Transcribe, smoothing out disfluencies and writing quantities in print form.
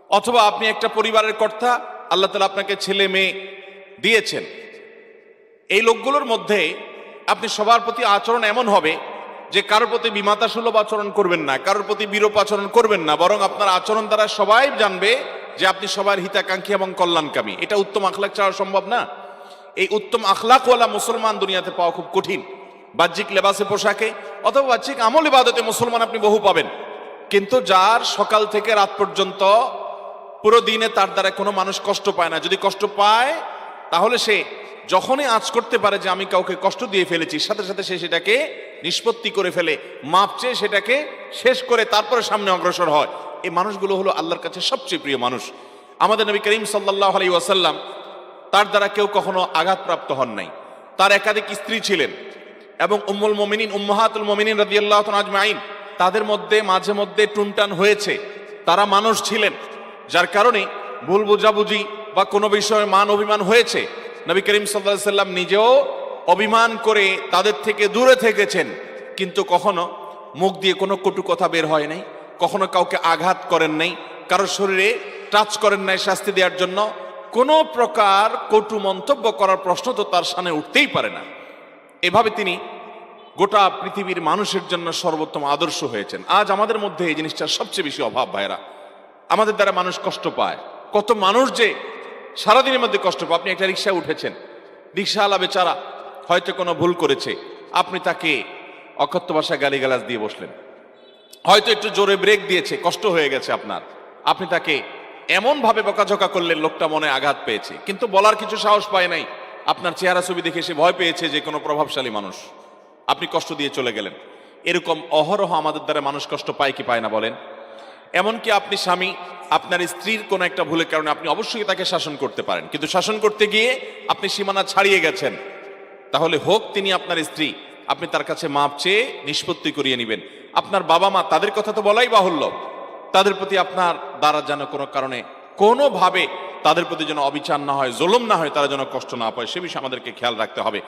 অথবা আপনি একটা পরিবারের কর্তা, আল্লাহ তাআলা আপনাকে ছেলে মেয়ে দিয়েছেন। এই লোকগুলোর মধ্যে আপনি সবার প্রতি আচরণ এমন হবে যে কারোর প্রতি বিমাতা সুলভ আচরণ করবেন না, কারোর প্রতি বিরূপ আচরণ করবেন না, বরং আপনার আচরণ দ্বারা সবাই জানবে যে আপনি সবার হিতাকাঙ্ক্ষী এবং কল্যাণকামী। এটা উত্তম আখলাক ছাড়া সম্ভব না। এই উত্তম আখলাকওয়ালা মুসলমান দুনিয়াতে পাওয়া খুব কঠিন। বাহ্যিক লেবাসে পোশাকে অথবা বাহ্যিক আমল ইবাদতে মুসলমান আপনি বহু পাবেন, কিন্তু যার সকাল থেকে রাত পর্যন্ত পুরো দিনে তার দ্বারা কোনো মানুষ কষ্ট পায় না। যদি কষ্ট পায় তাহলে সে যখনই আঁচ করতে পারে যে আমি কাউকে কষ্ট দিয়ে ফেলেছি, সাথে সাথে সে সেটাকে নিষ্পত্তি করে ফেলে, মাপ চেয়ে সেটাকে শেষ করে তারপরে সামনে অগ্রসর হয়। এই মানুষগুলো হলো আল্লাহর কাছে সবচেয়ে প্রিয় মানুষ। আমাদের নবী করিম সাল্লাল্লাহু আলাইহি ওয়াসাল্লাম, তার দ্বারা কেউ কখনো আঘাতপ্রাপ্ত হন নাই। তার একাধিক স্ত্রী ছিলেন এবং উম্মুল মুমিনিন উম্মাহাতুল মুমিনিন রাদিয়াল্লাহু তাআলা আজমাইন, তাদের মধ্যে মাঝে মধ্যে টুনটান হয়েছে। তারা মানুষ ছিলেন, যার কারণে ভুল বোঝাবুঝি বা কোনো বিষয়ে মান অভিমান হয়েছে। নবী করিম সাল্লাল্লাহু আলাইহি ওয়াসাল্লাম নিজেও অভিমান করে তাদের থেকে দূরে থেকেছেন, কিন্তু কখনো মুখ দিয়ে কোনো কটু কথা বের হয় নাই, কখনো কাউকে আঘাত করেন নাই, কারোর শরীরে টাচ করেন নাই শাস্তি দেওয়ার জন্য। কোনো প্রকার কটু মন্তব্য করার প্রশ্ন তো তার সামনে উঠতেই পারে না। এভাবে তিনি গোটা পৃথিবীর মানুষের জন্য সর্বোত্তম আদর্শ হয়েছেন। আজ আমাদের মধ্যে এই জিনিসটার সবচেয়ে বেশি অভাব। ভাইরা, আমাদের দ্বারা মানুষ কষ্ট পায়। কত মানুষ যে সারাদিনের মধ্যে কষ্ট পায়। আপনি একটা রিক্সায় উঠেছেন, রিক্সাওয়ালা বেচারা হয়তো কোনো ভুল করেছে, আপনি তাকে অকথ্য ভাষায় গালিগালাজ দিয়ে বসলেন। হয়তো একটু জোরে ব্রেক দিয়েছে, কষ্ট হয়ে গেছে আপনার, আপনি তাকে এমন ভাবে বকাঝকা করলেন লোকটা মনে আঘাত পেয়েছে, কিন্তু বলার কিছু সাহস পায় নাই। আপনার চেহারা ছবি দেখে সে ভয় পেয়েছে যে কোনো প্রভাবশালী মানুষ, আপনি কষ্ট দিয়ে চলে গেলেন। এরকম অহরহ আমাদের দ্বারা মানুষ কষ্ট পায় কি পায় না বলেন? এমনকি আপনি স্বামী, আপনার স্ত্রীর কোনো একটা ভুলের কারণে আপনি অবশ্যই তাকে শাসন করতে পারেন, কিন্তু শাসন করতে গিয়ে আপনি সীমানা ছাড়িয়ে গেছেন, তাহলে হোক তিনি আপনার স্ত্রী, আপনি তার কাছে মাপ চেয়ে নিষ্পত্তি করিয়ে নেবেন। আপনার বাবা মা, তাদের কথা তো বলাই বাহুল্য, তাদের প্রতি আপনার দ্বারা যেন কোনো কারণে কোনোভাবে তাদের প্রতি যেন অবিচার না হয়, জুলুম না হয়, তারা যেন কষ্ট না পায়, সে বিষয়ে আমাদেরকে খেয়াল রাখতে হবে।